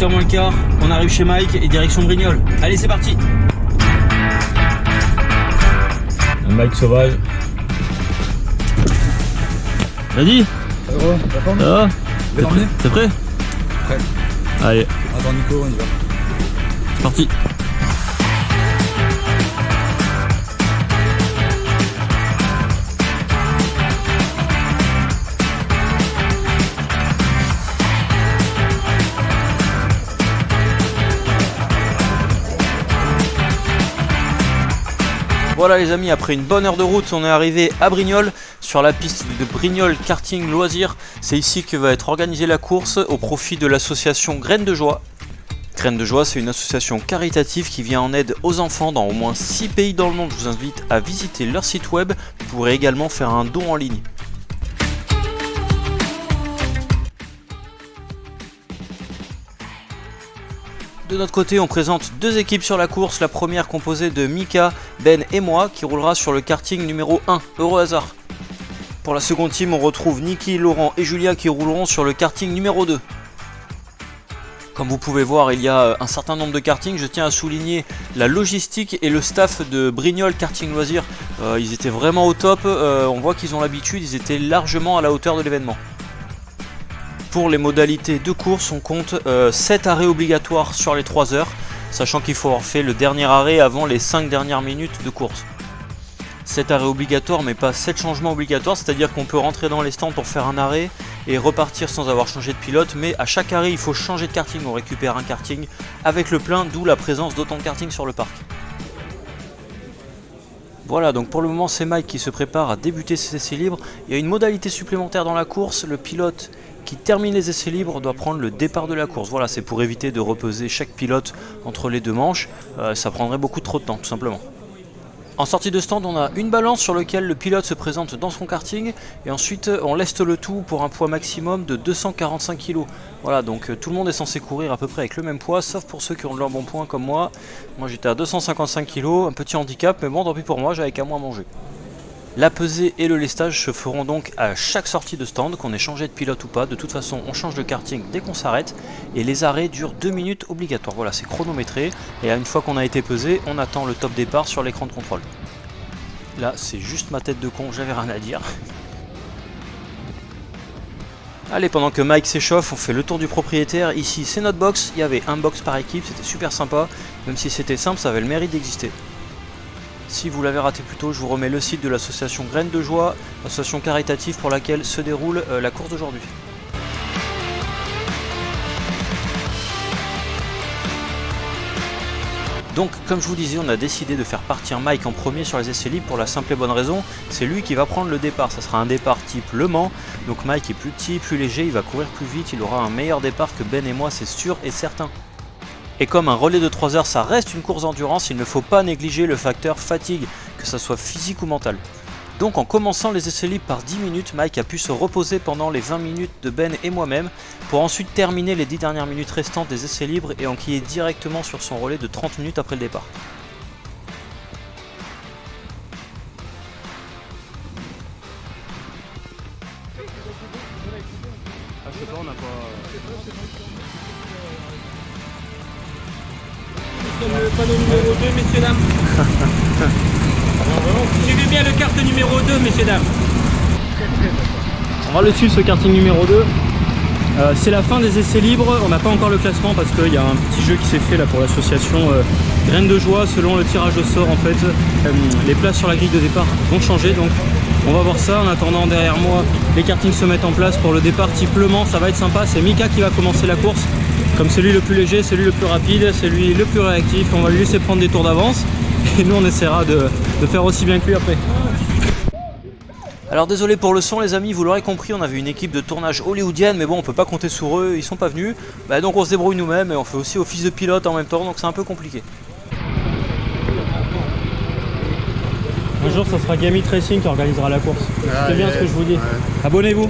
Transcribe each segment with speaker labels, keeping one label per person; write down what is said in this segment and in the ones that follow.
Speaker 1: 18h moins le quart, on arrive chez Mike et direction Brignoles. Allez, c'est parti. Un Mike sauvage. Ready? Ça va? T'es prêt?
Speaker 2: Prêt.
Speaker 1: Allez.
Speaker 2: Attends Nico, on y va.
Speaker 1: C'est parti. Voilà les amis, après une bonne heure de route, on est arrivé à Brignoles, sur la piste de Brignoles Karting Loisirs. C'est ici que va être organisée la course au profit de l'association Graines de Joie. Graines de Joie, c'est une association caritative qui vient en aide aux enfants dans au moins 6 pays dans le monde. Je vous invite à visiter leur site web, vous pourrez également faire un don en ligne. De notre côté, on présente deux équipes sur la course. La première composée de Mika, Ben et moi qui roulera sur le karting numéro 1, Euro Hasard. Pour la seconde team, on retrouve Niki, Laurent et Julien qui rouleront sur le karting numéro 2. Comme vous pouvez voir, il y a un certain nombre de kartings. Je tiens à souligner la logistique et le staff de Brignoles Karting Loisirs. Ils étaient vraiment au top. On voit qu'ils ont l'habitude, ils étaient largement à la hauteur de l'événement. Pour les modalités de course, on compte 7 arrêts obligatoires sur les 3 heures, sachant qu'il faut avoir fait le dernier arrêt avant les 5 dernières minutes de course. 7 arrêts obligatoires, mais pas 7 changements obligatoires, c'est-à-dire qu'on peut rentrer dans les stands pour faire un arrêt et repartir sans avoir changé de pilote, mais à chaque arrêt, il faut changer de karting. On récupère un karting avec le plein, d'où la présence d'autant de karting sur le parc. Voilà, donc pour le moment, c'est Mike qui se prépare à débuter ses essais libres. Il y a une modalité supplémentaire dans la course, le pilote qui termine les essais libres doit prendre le départ de la course. Voilà, c'est pour éviter de repeser chaque pilote entre les deux manches. Ça prendrait beaucoup trop de temps, tout simplement. En sortie de stand, on a une balance sur laquelle le pilote se présente dans son karting. Et ensuite, on leste le tout pour un poids maximum de 245 kg. Voilà, donc tout le monde est censé courir à peu près avec le même poids, sauf pour ceux qui ont de l'embonpoint comme moi. Moi, j'étais à 255 kg, un petit handicap, mais bon, tant pis pour moi, j'avais qu'à moins manger. La pesée et le lestage se feront donc à chaque sortie de stand, qu'on ait changé de pilote ou pas. De toute façon, on change de karting dès qu'on s'arrête et les arrêts durent 2 minutes obligatoires. Voilà, c'est chronométré et une fois qu'on a été pesé, on attend le top départ sur l'écran de contrôle. Là, c'est juste ma tête de con, j'avais rien à dire. Allez, pendant que Mike s'échauffe, on fait le tour du propriétaire. Ici, c'est notre box. Il y avait un box par équipe, c'était super sympa. Même si c'était simple, ça avait le mérite d'exister. Si vous l'avez raté plus tôt, je vous remets le site de l'association Graines de Joie, association caritative pour laquelle se déroule la course d'aujourd'hui. Donc, comme je vous disais, on a décidé de faire partir Mike en premier sur les essais libres pour la simple et bonne raison, c'est lui qui va prendre le départ. Ça sera un départ type Le Mans, donc Mike est plus petit, plus léger, il va courir plus vite, il aura un meilleur départ que Ben et moi, c'est sûr et certain. Et comme un relais de 3 heures, ça reste une course d'endurance, il ne faut pas négliger le facteur fatigue, que ça soit physique ou mental. Donc en commençant les essais libres par 10 minutes, Mike a pu se reposer pendant les 20 minutes de Ben et moi-même, pour ensuite terminer les 10 dernières minutes restantes des essais libres et enquiller directement sur son relais de 30 minutes après le départ. Ah, je sais pas, on n'a pas...
Speaker 3: Le panneau numéro 2, messieurs, dames. Suivez bien le kart numéro 2, messieurs, dames.
Speaker 1: On va le suivre, ce karting numéro 2. C'est la fin des essais libres, on n'a pas encore le classement parce qu'il y a un petit jeu qui s'est fait là pour l'association Graines de Joie. Selon le tirage au sort, en fait, les places sur la grille de départ vont changer, donc on va voir ça. En attendant, derrière moi, les kartings se mettent en place pour le départ type Le Mans. Ça va être sympa, c'est Mika qui va commencer la course. Comme c'est lui le plus léger, c'est lui le plus rapide, c'est lui le plus réactif, on va lui laisser prendre des tours d'avance et nous on essaiera de faire aussi bien que lui après. Alors désolé pour le son les amis, vous l'aurez compris, on avait une équipe de tournage hollywoodienne, mais bon on peut pas compter sur eux, ils sont pas venus. Donc on se débrouille nous-mêmes et on fait aussi office de pilote en même temps, donc c'est un peu compliqué. Un jour ça sera Gamit Racing qui organisera la course. C'est bien ce que je vous dis. Ouais. Abonnez-vous.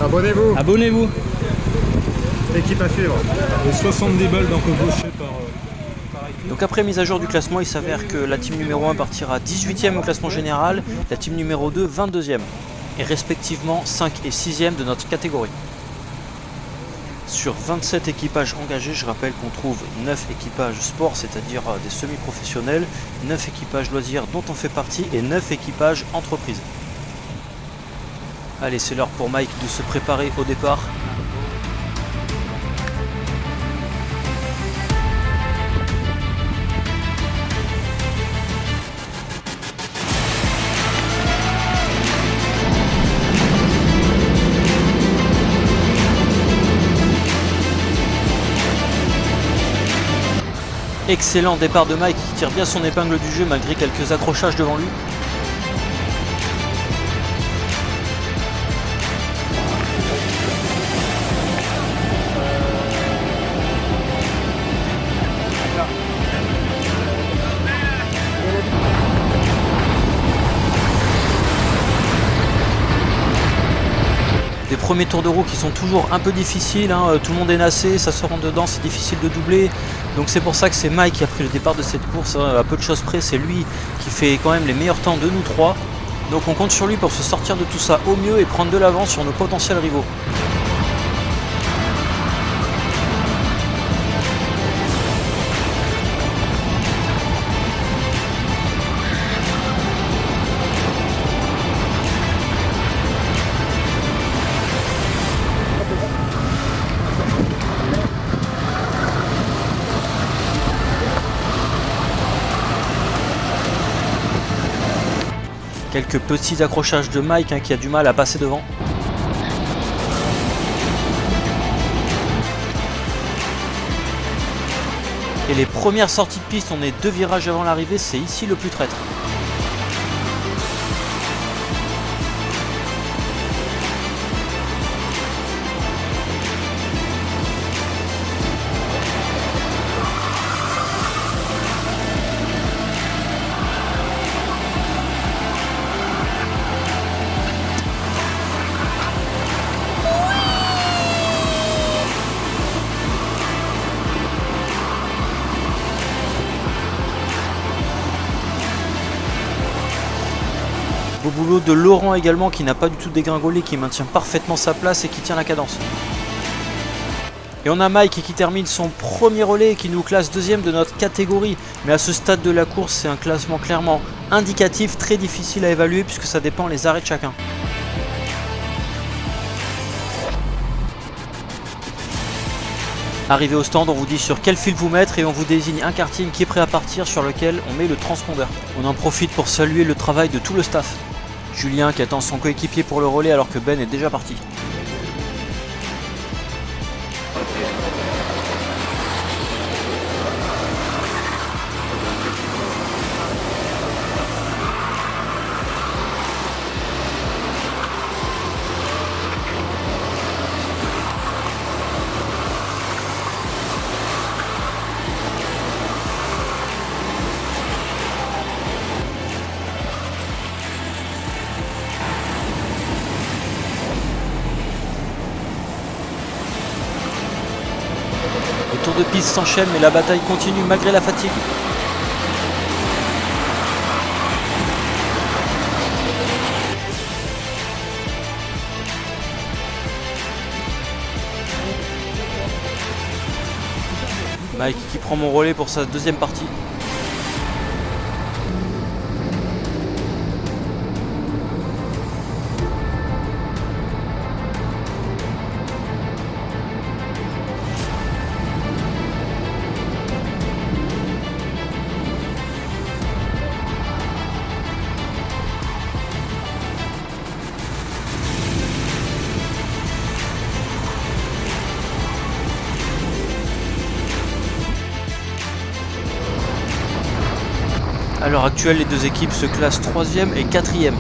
Speaker 2: Abonnez-vous.
Speaker 1: Abonnez-vous.
Speaker 2: Équipe à suivre.
Speaker 4: Et 70 balles d'encoboché par équipe.
Speaker 1: Donc après mise à jour du classement, il s'avère que la team numéro 1 partira 18e au classement général, la team numéro 2 22e, et respectivement 5 et 6e de notre catégorie. Sur 27 équipages engagés, je rappelle qu'on trouve 9 équipages sport, c'est-à-dire des semi-professionnels, 9 équipages loisirs dont on fait partie et 9 équipages entreprises. Allez, c'est l'heure pour Mike de se préparer au départ. Excellent départ de Mike qui tire bien son épingle du jeu malgré quelques accrochages devant lui. Des premiers tours de roue qui sont toujours un peu difficiles, hein. Tout le monde est nassé, ça se rentre dedans, c'est difficile de doubler. Donc c'est pour ça que c'est Mike qui a pris le départ de cette course, hein. À peu de choses près, c'est lui qui fait quand même les meilleurs temps de nous trois. Donc on compte sur lui pour se sortir de tout ça au mieux et prendre de l'avance sur nos potentiels rivaux. Quelques petits accrochages de Mike, hein, qui a du mal à passer devant. Et les premières sorties de piste, on est 2 virages avant l'arrivée, c'est ici le plus traître. Beau boulot de Laurent également qui n'a pas du tout dégringolé, qui maintient parfaitement sa place et qui tient la cadence. Et on a Mike qui termine son premier relais et qui nous classe deuxième de notre catégorie. Mais à ce stade de la course, c'est un classement clairement indicatif, très difficile à évaluer puisque ça dépend les arrêts de chacun. Arrivé au stand, on vous dit sur quel fil vous mettre et on vous désigne un karting qui est prêt à partir sur lequel on met le transpondeur. On en profite pour saluer le travail de tout le staff. Julien qui attend son coéquipier pour le relais alors que Ben est déjà parti. Le tour de piste s'enchaîne mais la bataille continue malgré la fatigue. Mike qui prend mon relais pour sa deuxième partie. À l'heure actuelle, les deux équipes se classent 3e et 4e.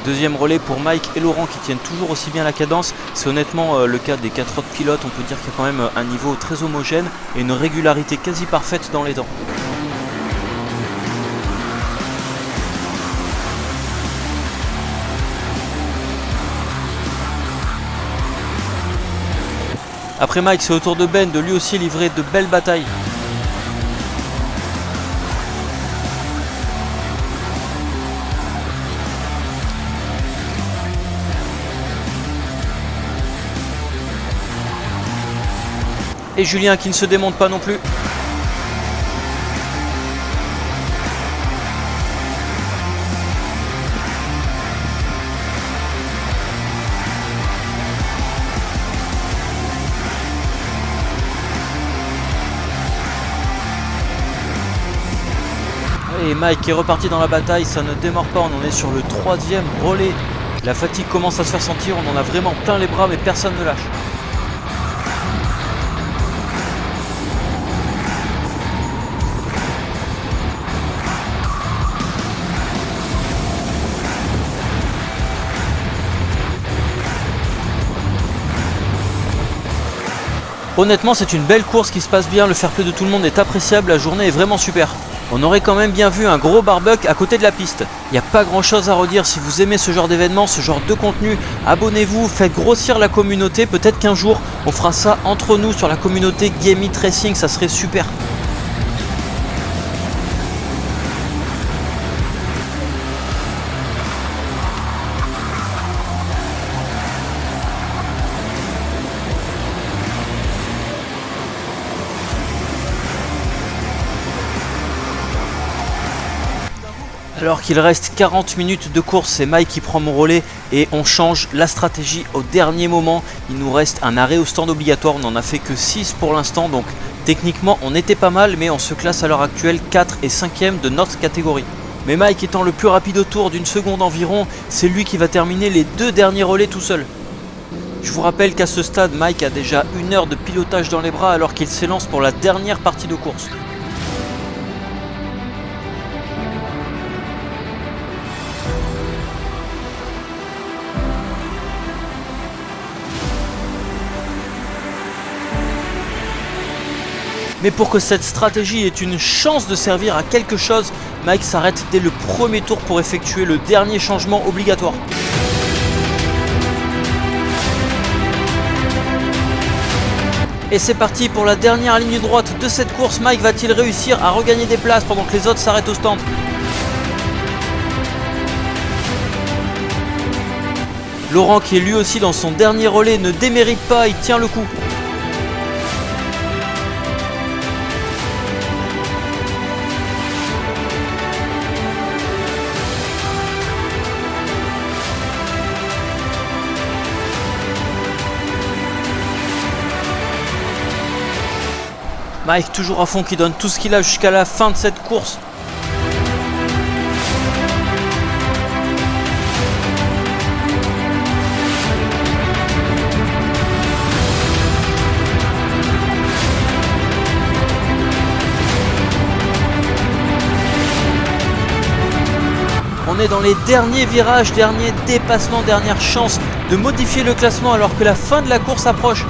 Speaker 1: Deuxième relais pour Mike et Laurent qui tiennent toujours aussi bien la cadence. C'est honnêtement le cas des 4 autres pilotes. On peut dire qu'il y a quand même un niveau très homogène et une régularité quasi parfaite dans les temps. Après Mike, c'est au tour de Ben de lui aussi livrer de belles batailles. Et Julien qui ne se démonte pas non plus. Et Mike est reparti dans la bataille, ça ne démarre pas, on en est sur le 3e relais. La fatigue commence à se faire sentir, on en a vraiment plein les bras mais personne ne lâche. Honnêtement c'est une belle course qui se passe bien, le fair play de tout le monde est appréciable, la journée est vraiment super. On aurait quand même bien vu un gros barbecue à côté de la piste. Il n'y a pas grand chose à redire, si vous aimez ce genre d'événement, ce genre de contenu, abonnez-vous, faites grossir la communauté, peut-être qu'un jour on fera ça entre nous sur la communauté Game It Racing, ça serait super. Alors qu'il reste 40 minutes de course, c'est Mike qui prend mon relais et on change la stratégie au dernier moment. Il nous reste un arrêt au stand obligatoire, on n'en a fait que 6 pour l'instant, donc techniquement on était pas mal, mais on se classe à l'heure actuelle 4 et 5e de notre catégorie. Mais Mike étant le plus rapide au tour d'une seconde environ, c'est lui qui va terminer les 2 derniers relais tout seul. Je vous rappelle qu'à ce stade, Mike a déjà 1 heure de pilotage dans les bras alors qu'il s'élance pour la dernière partie de course. Mais pour que cette stratégie ait une chance de servir à quelque chose, Mike s'arrête dès le premier tour pour effectuer le dernier changement obligatoire. Et c'est parti pour la dernière ligne droite de cette course. Mike va-t-il réussir à regagner des places pendant que les autres s'arrêtent au stand? Laurent qui est lui aussi dans son dernier relais ne démérite pas, il tient le coup. Mike toujours à fond qui donne tout ce qu'il a jusqu'à la fin de cette course. On est dans les derniers virages, dernier dépassement, dernière chance de modifier le classement alors que la fin de la course approche.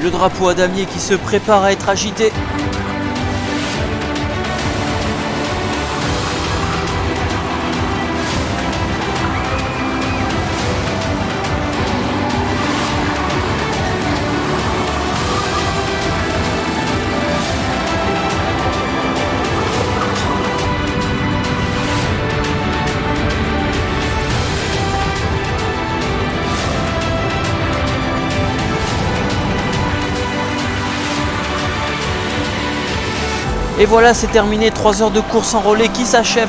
Speaker 1: Le drapeau à damier qui se prépare à être agité. Et voilà, c'est terminé, 3 heures de course en relais qui s'achèvent.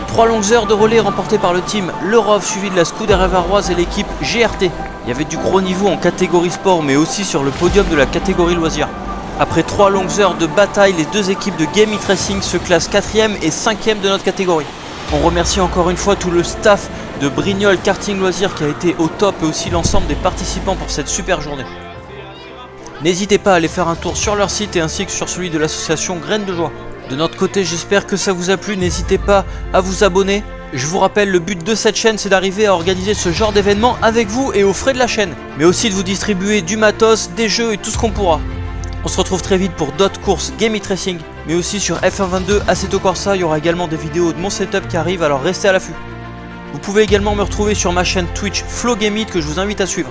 Speaker 1: 3 longues heures de relais remportées par le team Le Rov, suivi de la Scuderia Varoise et l'équipe GRT. Il y avait du gros niveau en catégorie sport, mais aussi sur le podium de la catégorie loisirs. Après 3 longues heures de bataille, les 2 équipes de Game It Racing se classent 4e et 5e de notre catégorie. On remercie encore une fois tout le staff de Brignoles Karting Loisirs qui a été au top et aussi l'ensemble des participants pour cette super journée. N'hésitez pas à aller faire un tour sur leur site et ainsi que sur celui de l'association Graines de Joie. De notre côté, j'espère que ça vous a plu, n'hésitez pas à vous abonner. Je vous rappelle, le but de cette chaîne, c'est d'arriver à organiser ce genre d'événement avec vous et aux frais de la chaîne. Mais aussi de vous distribuer du matos, des jeux et tout ce qu'on pourra. On se retrouve très vite pour d'autres courses Game It Racing, mais aussi sur F122 Assetto Corsa, il y aura également des vidéos de mon setup qui arrivent, alors restez à l'affût. Vous pouvez également me retrouver sur ma chaîne Twitch Flow Game It que je vous invite à suivre.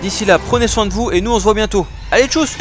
Speaker 1: D'ici là, prenez soin de vous et nous on se voit bientôt. Allez, tchuss!